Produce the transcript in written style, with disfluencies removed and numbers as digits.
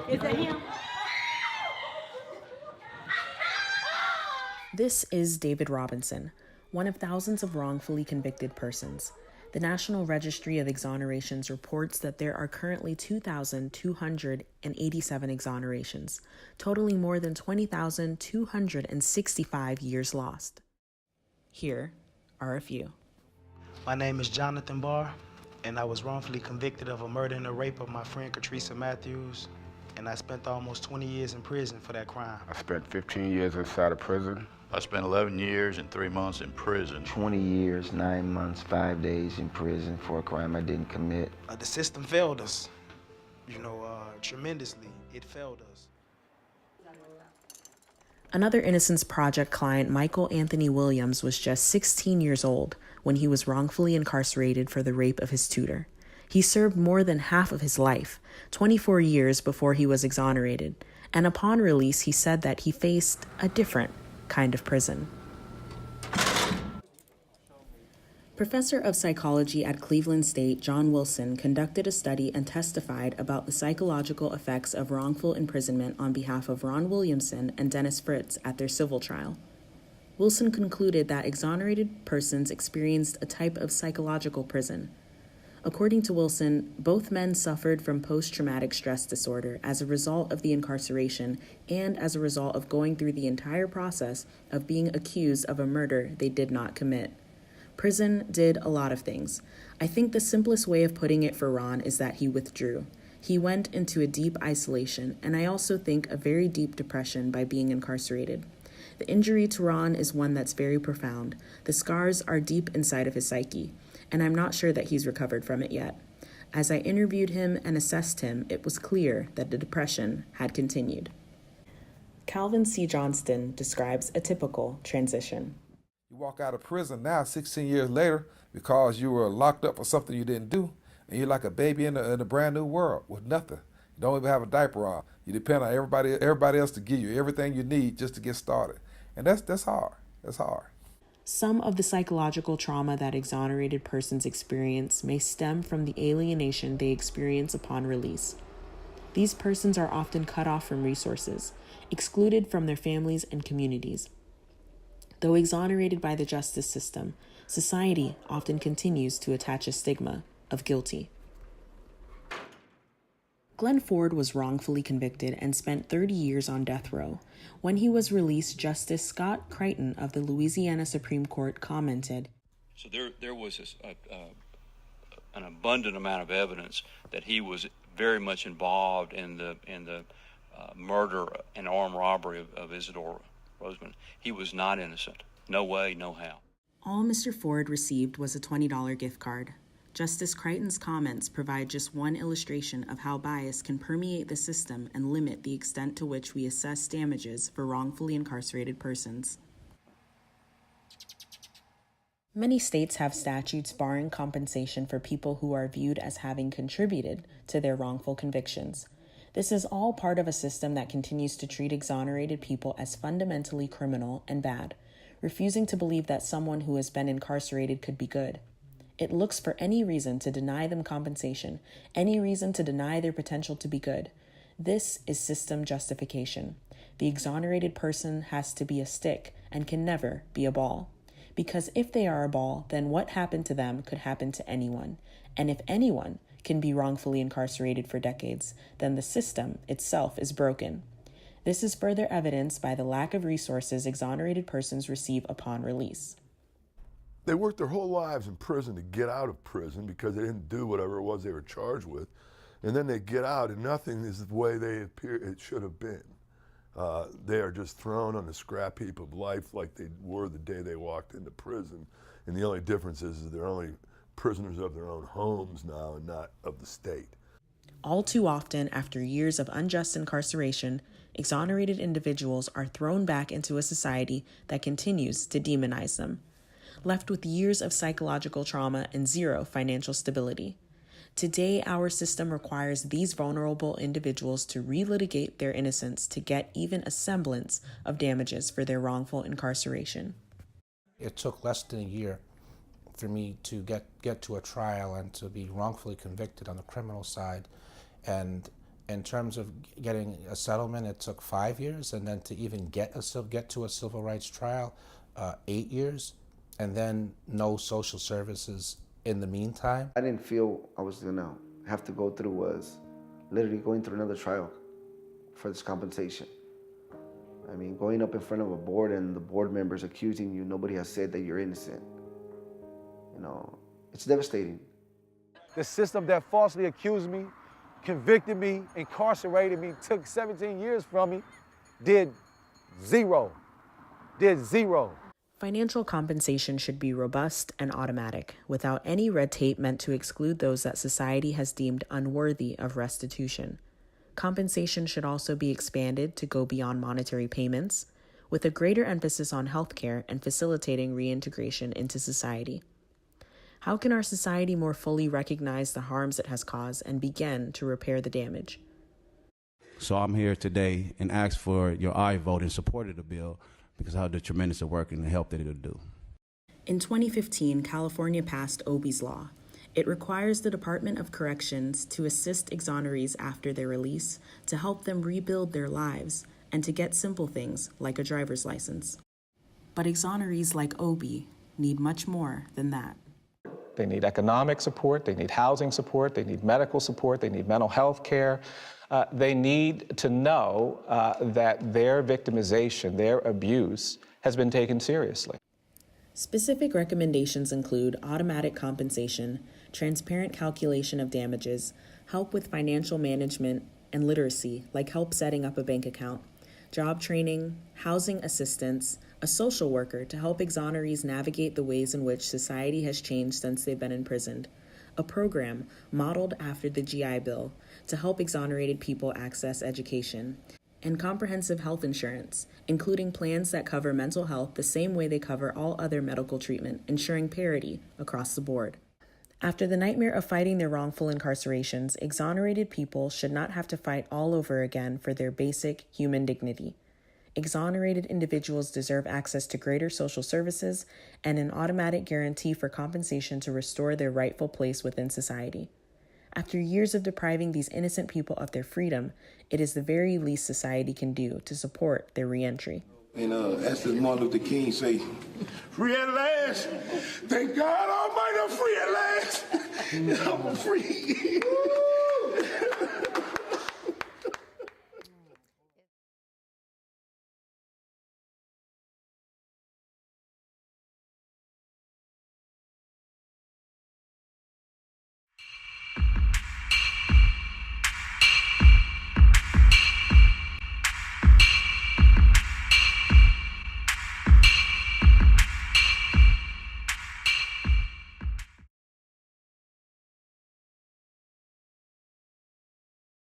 Is that him? This is David Robinson, one of thousands of wrongfully convicted persons. The National Registry of Exonerations reports that there are currently 2,287 exonerations, totaling more than 20,265 years lost. Here are a few. My name is Jonathan Barr, and I was wrongfully convicted of a murder and a rape of my friend Katresa Matthews, and I spent almost 20 years in prison for that crime. I spent 15 years inside of prison. I spent 11 years and 3 months in prison. 20 years, 9 months, 5 days in prison for a crime I didn't commit. The system failed us, tremendously. It failed us. Another Innocence Project client, Michael Anthony Williams, was just 16 years old when he was wrongfully incarcerated for the rape of his tutor. He served more than half of his life, 24 years before he was exonerated, and upon release he said that he faced a different kind of prison. Professor of psychology at Cleveland State, John Wilson, conducted a study and testified about the psychological effects of wrongful imprisonment on behalf of Ron Williamson and Dennis Fritz at their civil trial. Wilson concluded that exonerated persons experienced a type of psychological prison. According to Wilson, both men suffered from post-traumatic stress disorder as a result of the incarceration and as a result of going through the entire process of being accused of a murder they did not commit. Prison did a lot of things. I think the simplest way of putting it for Ron is that he withdrew. He went into a deep isolation, and I also think a very deep depression by being incarcerated. The injury to Ron is one that's very profound. The scars are deep inside of his psyche, and I'm not sure that he's recovered from it yet. As I interviewed him and assessed him, it was clear that the depression had continued. Calvin C. Johnston describes a typical transition. You walk out of prison now 16 years later because you were locked up for something you didn't do, and you're like a baby in a brand new world with nothing. You don't even have a diaper on. You depend on everybody else to give you everything you need just to get started. And that's hard. That's hard. Some of the psychological trauma that exonerated persons experience may stem from the alienation they experience upon release. These persons are often cut off from resources, excluded from their families and communities. Though exonerated by the justice system, society often continues to attach a stigma of guilty. Glenn Ford was wrongfully convicted and spent 30 years on death row. When he was released, Justice Scott Crichton of the Louisiana Supreme Court commented, So there was an abundant amount of evidence that he was very much involved in the murder and armed robbery of Isidore Roseman. He was not innocent. No way, no how. All Mr. Ford received was a $20 gift card. Justice Crichton's comments provide just one illustration of how bias can permeate the system and limit the extent to which we assess damages for wrongfully incarcerated persons. Many states have statutes barring compensation for people who are viewed as having contributed to their wrongful convictions. This is all part of a system that continues to treat exonerated people as fundamentally criminal and bad, refusing to believe that someone who has been incarcerated could be good. It looks for any reason to deny them compensation, any reason to deny their potential to be good. This is system justification. The exonerated person has to be a stick and can never be a ball. Because if they are a ball, then what happened to them could happen to anyone. And if anyone can be wrongfully incarcerated for decades, then the system itself is broken. This is further evidenced by the lack of resources exonerated persons receive upon release. They worked their whole lives in prison to get out of prison because they didn't do whatever it was they were charged with. And then they get out and nothing is the way it should have been. They are just thrown on the scrap heap of life like they were the day they walked into prison. And the only difference is they're only prisoners of their own homes now and not of the state. All too often, after years of unjust incarceration, exonerated individuals are thrown back into a society that continues to demonize them, left with years of psychological trauma and zero financial stability. Today, our system requires these vulnerable individuals to relitigate their innocence to get even a semblance of damages for their wrongful incarceration. It took less than a year for me to get to a trial and to be wrongfully convicted on the criminal side. And In terms of getting a settlement, it took 5 years, and then to even get to a civil rights trial, 8 years, and then no social services in the meantime. I didn't feel I was gonna have to go through was literally going through another trial for this compensation. I mean, going up in front of a board and the board members accusing you, nobody has said that you're innocent. You know, it's devastating. The system that falsely accused me, convicted me, incarcerated me, took 17 years from me, did zero. Financial compensation should be robust and automatic, without any red tape meant to exclude those that society has deemed unworthy of restitution. Compensation should also be expanded to go beyond monetary payments, with a greater emphasis on healthcare and facilitating reintegration into society. How can our society more fully recognize the harms it has caused and begin to repair the damage? So I'm here today and ask for your aye vote in support of the bill because of how the tremendous work and the help that it'll do. In 2015, California passed Obie's Law. It requires the Department of Corrections to assist exonerees after their release to help them rebuild their lives and to get simple things like a driver's license. But exonerees like Obie need much more than that. They need economic support, they need housing support, they need medical support, they need mental health care. They need to know that their victimization, their abuse, has been taken seriously. Specific recommendations include automatic compensation, transparent calculation of damages, help with financial management and literacy, like help setting up a bank account, job training, housing assistance, a social worker to help exonerees navigate the ways in which society has changed since they've been imprisoned, a program modeled after the GI Bill to help exonerated people access education, and comprehensive health insurance, including plans that cover mental health the same way they cover all other medical treatment, ensuring parity across the board. After the nightmare of fighting their wrongful incarcerations, exonerated people should not have to fight all over again for their basic human dignity. Exonerated individuals deserve access to greater social services and an automatic guarantee for compensation to restore their rightful place within society. After years of depriving these innocent people of their freedom, it is the very least society can do to support their reentry. And as Martin Luther King say, free at last. Thank God Almighty, I'm free at last. I'm free.